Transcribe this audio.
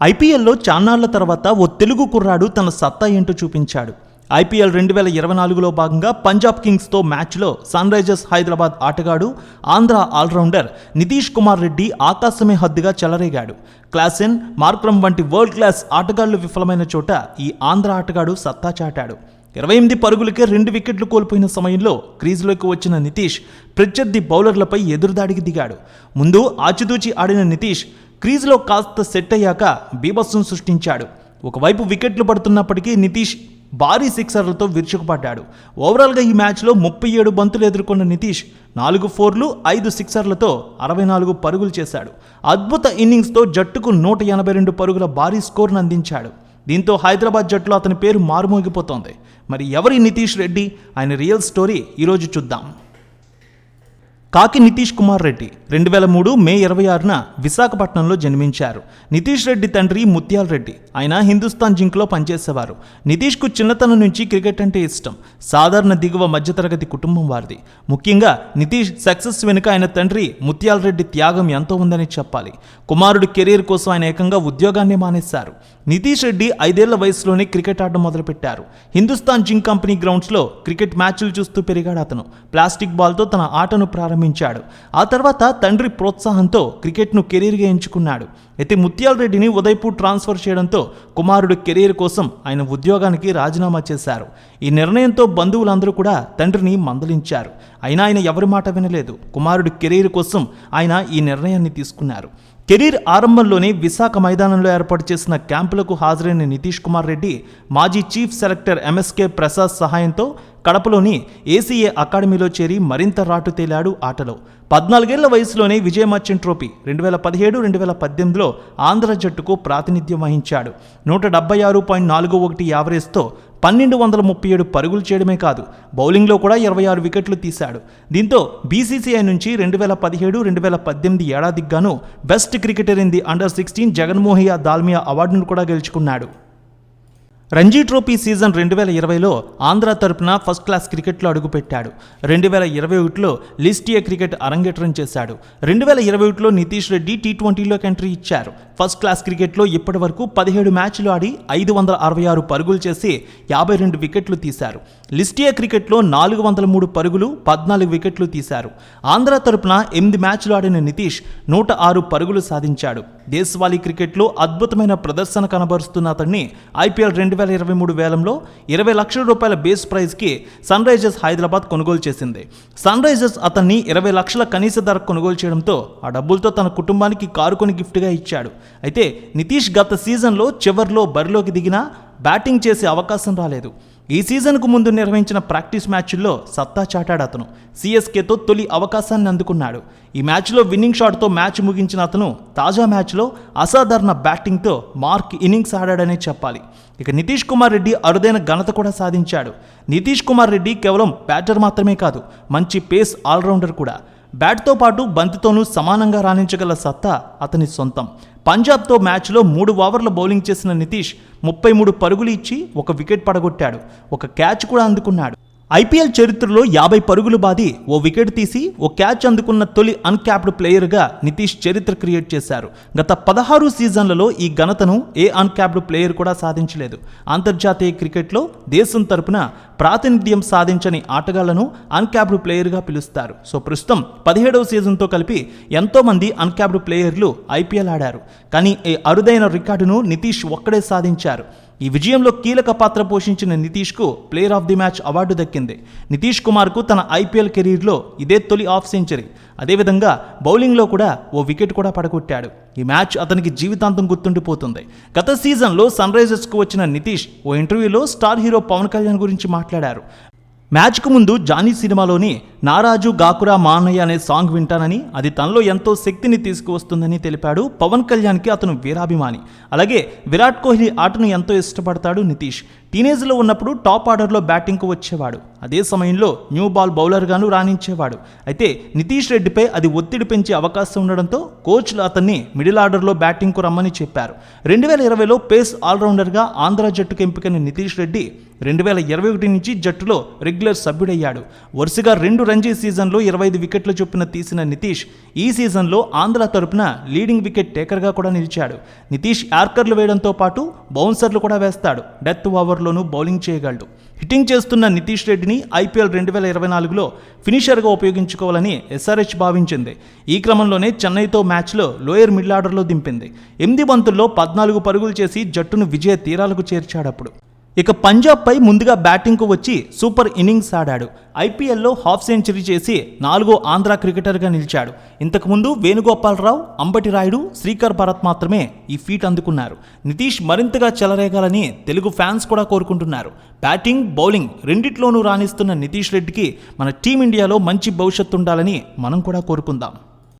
ఐపీఎల్లో చాన్నాళ్ల తర్వాత ఓ తెలుగు కుర్రాడు తన సత్తా ఏంటో చూపించాడు. ఐపీఎల్ 2024లో భాగంగా పంజాబ్ కింగ్స్తో మ్యాచ్లో సన్ రైజర్స్ హైదరాబాద్ ఆటగాడు ఆంధ్ర ఆల్రౌండర్ నితీష్ కుమార్ రెడ్డి ఆకాశమే హద్దుగా చెలరేగాడు. క్లాసెన్, మార్క్రమ్ వంటి వరల్డ్ క్లాస్ ఆటగాళ్లు విఫలమైన చోట ఈ ఆంధ్ర ఆటగాడు సత్తా చాటాడు. 28 పరుగులకే 2 వికెట్లు కోల్పోయిన సమయంలో క్రీజులోకి వచ్చిన నితీష్ ప్రత్యర్థి బౌలర్లపై ఎదురుదాడికి దిగాడు. ముందు ఆచితూచి ఆడిన నితీష్ క్రీజులో కాస్త సెట్ అయ్యాక బీభత్సం సృష్టించాడు. ఒకవైపు వికెట్లు పడుతున్నప్పటికీ నితీష్ భారీ సిక్సర్లతో విరుచుకుపడ్డాడు. ఓవరాల్గా ఈ మ్యాచ్లో 37 బంతులు ఎదుర్కొన్న నితీష్ 4 ఫోర్లు 5 సిక్సర్లతో 64 పరుగులు చేశాడు. అద్భుత ఇన్నింగ్స్తో జట్టుకు 182 పరుగుల భారీ స్కోర్ను అందించాడు. దీంతో హైదరాబాద్ జట్టులో అతని పేరు మారుమోగిపోతోంది. మరి ఎవరి నితీష్ రెడ్డి? ఆయన రియల్ స్టోరీ ఈరోజు చూద్దాం. కాకి నితీష్ కుమార్ రెడ్డి 2003 మే 26న విశాఖపట్నంలో జన్మించారు. నితీష్ రెడ్డి తండ్రి ముత్యాల్ రెడ్డి. ఆయన హిందుస్థాన్ జింక్లో పనిచేసేవారు. నితీష్కు చిన్నతనం నుంచి క్రికెట్ అంటే ఇష్టం. సాధారణ దిగువ మధ్యతరగతి కుటుంబం వారిది. ముఖ్యంగా నితీష్ సక్సెస్ వెనుక ఆయన తండ్రి ముత్యాల్ రెడ్డి త్యాగం ఎంతో ఉందని చెప్పాలి. కుమారుడి కెరీర్ కోసం ఆయన ఏకంగా ఉద్యోగాన్ని మానేశారు. నితీష్ రెడ్డి 5 ఏళ్ల వయసులోనే క్రికెట్ ఆడడం మొదలుపెట్టారు. హిందుస్థాన్ జింక్ కంపెనీ గ్రౌండ్స్లో క్రికెట్ మ్యాచ్లు చూస్తూ పెరిగాడు అతను. ప్లాస్టిక్ బాల్తో తన ఆటను ప్రారంభించాడు. ఆ తర్వాత తండ్రి ప్రోత్సాహంతో క్రికెట్ను కెరీర్గా ఎంచుకున్నాడు. అయితే ముత్యాల్ రెడ్డిని ఉదయ్పూర్ ట్రాన్స్ఫర్ చేయడంతో కుమారుడు కెరీర్ కోసం ఆయన ఉద్యోగానికి రాజీనామా చేశారు. ఈ నిర్ణయంతో బంధువులందరూ కూడా తండ్రిని మందలించారు. అయినా ఆయన ఎవరి మాట వినలేదు. కుమారుడి కెరీర్ కోసం ఆయన ఈ నిర్ణయాన్ని తీసుకున్నారు. కెరీర్ ఆరంభంలోనే విశాఖ మైదానంలో ఏర్పాటు చేసిన క్యాంపులకు హాజరైన నితీష్ కుమార్ రెడ్డి మాజీ చీఫ్ సెలెక్టర్ ఎంఎస్కే ప్రసాద్ సహాయంతో కడపలోని ఏసీఏ అకాడమీలో చేరి మరింత రాటు తేలాడు ఆటలో. 14 ఏళ్ల వయసులోనే విజయ్ మర్చెంట్ ట్రోఫీ 2017-2018లో ఆంధ్ర జట్టుకు ప్రాతినిధ్యం వహించాడు. 176.41 యావరేజ్తో 1237 పరుగులు చేయడమే కాదు, బౌలింగ్లో కూడా 26 వికెట్లు తీశాడు. దీంతో బీసీసీఐ నుంచి 2017-2018 ఏడాదికి గాను బెస్ట్ క్రికెటర్ ఇన్ ది అండర్-16 జగన్మోహియా దాల్మియా అవార్డును కూడా గెలుచుకున్నాడు. రంజీ ట్రోఫీ సీజన్ 2020లో ఆంధ్ర తరపున ఫస్ట్ క్లాస్ క్రికెట్లో అడుగుపెట్టాడు. 2021లో లిస్ట్ ఏ క్రికెట్ అరంగేట్రం చేశాడు. 2021లో నితీష్ రెడ్డి T20లోకి ఎంట్రీ ఇచ్చారు. ఫస్ట్ క్లాస్ క్రికెట్లో ఇప్పటి వరకు 17 మ్యాచ్లు ఆడి 566 పరుగులు చేసి 52 వికెట్లు తీశారు. లిస్ట్ ఏ క్రికెట్లో 403 పరుగులు 14 వికెట్లు తీశారు. ఆంధ్ర తరపున 8 మ్యాచ్లు ఆడిన నితీష్ 106 పరుగులు సాధించాడు. దేశవాళీ క్రికెట్లో అద్భుతమైన ప్రదర్శన కనబరుస్తున్న అతన్ని ఐపీఎల్ 2023 వేలంలో 20 లక్షల రూపాయల బేస్ ప్రైజ్కి సన్ రైజర్స్ హైదరాబాద్ కొనుగోలు చేసింది. సన్ రైజర్స్ అతన్ని 20 లక్షల కనీస ధర కొనుగోలు చేయడంతో ఆ డబ్బులతో తన కుటుంబానికి కారు కొని గిఫ్ట్గా ఇచ్చాడు. అయితే నితీష్ గత సీజన్లో చివర్లో బరిలోకి దిగినా బ్యాటింగ్ చేసే అవకాశం రాలేదు. ఈ సీజన్కు ముందు నిర్వహించిన ప్రాక్టీస్ మ్యాచ్ల్లో సత్తా చాటాడు అతను. సిఎస్కేతో తొలి అవకాశాన్ని అందుకున్నాడు. ఈ మ్యాచ్లో విన్నింగ్ షాట్తో మ్యాచ్ ముగించిన అతను తాజా మ్యాచ్లో అసాధారణ బ్యాటింగ్తో మార్క్ ఇన్నింగ్స్ ఆడాడనే చెప్పాలి. ఇక నితీష్ కుమార్ రెడ్డి అరుదైన ఘనత కూడా సాధించాడు. నితీష్ కుమార్ రెడ్డి కేవలం బ్యాటర్ మాత్రమే కాదు, మంచి పేస్ ఆల్రౌండర్ కూడా. బ్యాట్తో పాటు బంతితోనూ సమానంగా రాణించగల సత్తా అతని సొంతం. పంజాబ్తో మ్యాచ్లో 3 ఓవర్ల బౌలింగ్ చేసిన నితీష్ 33 పరుగులు ఇచ్చి 1 వికెట్ పడగొట్టాడు. 1 క్యాచ్ కూడా అందుకున్నాడు. ఐపీఎల్ చరిత్రలో 50 పరుగులు బాది 1 వికెట్ తీసి 1 క్యాచ్ అందుకున్న తొలి అన్క్యాప్డ్ ప్లేయర్గా నితీష్ చరిత్ర క్రియేట్ చేశారు. గత 16 సీజన్లలో ఈ ఘనతను ఏ అన్క్యాప్డ్ ప్లేయర్ కూడా సాధించలేదు. అంతర్జాతీయ క్రికెట్లో దేశం తరపున ప్రాతినిధ్యం సాధించని ఆటగాళ్లను అన్క్యాప్డ్ ప్లేయర్గా పిలుస్తారు. సో ప్రస్తుతం 17వ సీజన్తో కలిపి ఎంతోమంది అన్క్యాప్డ్ ప్లేయర్లు ఐపీఎల్ ఆడారు. కానీ ఈ అరుదైన రికార్డును నితీష్ ఒక్కడే సాధించారు. ఈ విజయంలో కీలక పాత్ర పోషించిన నితీష్కు player of the match award దక్కింది. నితీష్ కుమార్కు తన ఐపీఎల్ కెరీర్లో ఇదే తొలి హాఫ్ సెంచరీ. అదేవిధంగా బౌలింగ్లో కూడా 1 వికెట్ కూడా పడగొట్టాడు. ఈ మ్యాచ్ అతనికి జీవితాంతం గుర్తుండిపోతుంది. గత సీజన్లో సన్ రైజర్స్కు వచ్చిన నితీష్ ఓ ఇంటర్వ్యూలో స్టార్ హీరో పవన్ కళ్యాణ్ గురించి మాట్లాడారు. మ్యాచ్కు ముందు జానీ సినిమాలోని నారాజు గాకురా మానయ్య అనే సాంగ్ వింటానని, అది తనలో ఎంతో శక్తిని తీసుకువస్తుందని తెలిపాడు. పవన్ కళ్యాణ్కి అతను వీరాభిమాని. అలాగే విరాట్ కోహ్లీ ఆటను ఎంతో ఇష్టపడతాడు నితీష్. టీనేజ్లో ఉన్నప్పుడు టాప్ ఆర్డర్లో బ్యాటింగ్కు వచ్చేవాడు. అదే సమయంలో న్యూ బాల్ బౌలర్గాను రాణించేవాడు. అయితే నితీష్ రెడ్డిపై అది ఒత్తిడి పెంచే అవకాశం ఉండడంతో కోచ్లు అతన్ని మిడిల్ ఆర్డర్లో బ్యాటింగ్కు రమ్మని చెప్పారు. 2020లో పేస్ ఆల్రౌండర్గా ఆంధ్ర జట్టుకు ఎంపికైన నితీష్ రెడ్డి 2021 నుంచి జట్టులో రెగ్యులర్ సభ్యుడయ్యాడు. వరుసగా 2 రంజీ సీజన్లో 25 వికెట్ల చొప్పున తీసిన నితీష్ ఈ సీజన్లో ఆంధ్ర తరపున లీడింగ్ వికెట్ టేకర్గా కూడా నిలిచాడు. నితీష్ యార్కర్లు వేయడంతో పాటు బౌన్సర్లు కూడా వేస్తాడు. డెత్ ఓవర్లోనూ బౌలింగ్ చేయగలడు. హిట్టింగ్ చేస్తున్న నితీష్ రెడ్డిని ఐపీఎల్ 2024లో ఫినిషర్గా ఉపయోగించుకోవాలని ఎస్ఆర్హెచ్ భావించింది. ఈ క్రమంలోనే చెన్నైతో మ్యాచ్లో లోయర్ మిడిల్ ఆర్డర్లో దింపింది. 8 బంతుల్లో 14 పరుగులు చేసి జట్టును విజయ తీరాలకు చేర్చాడప్పుడు. ఇక పంజాబ్పై ముందుగా బ్యాటింగ్కు వచ్చి సూపర్ ఇన్నింగ్స్ ఆడాడు. ఐపీఎల్లో హాఫ్ సెంచరీ చేసి 4వ ఆంధ్ర క్రికెటర్గా నిలిచాడు. ఇంతకుముందు వేణుగోపాలరావు, అంబటి రాయుడు, శ్రీకర్ భరత్ మాత్రమే ఈ ఫీట్ అందుకున్నారు. నితీష్ మరింతగా చెలరేగాలని తెలుగు ఫ్యాన్స్ కూడా కోరుకుంటున్నారు. బ్యాటింగ్, బౌలింగ్ రెండిట్లోనూ రాణిస్తున్న నితీష్ రెడ్డికి మన టీమిండియాలో మంచి భవిష్యత్తు ఉండాలని మనం కూడా కోరుకుందాం.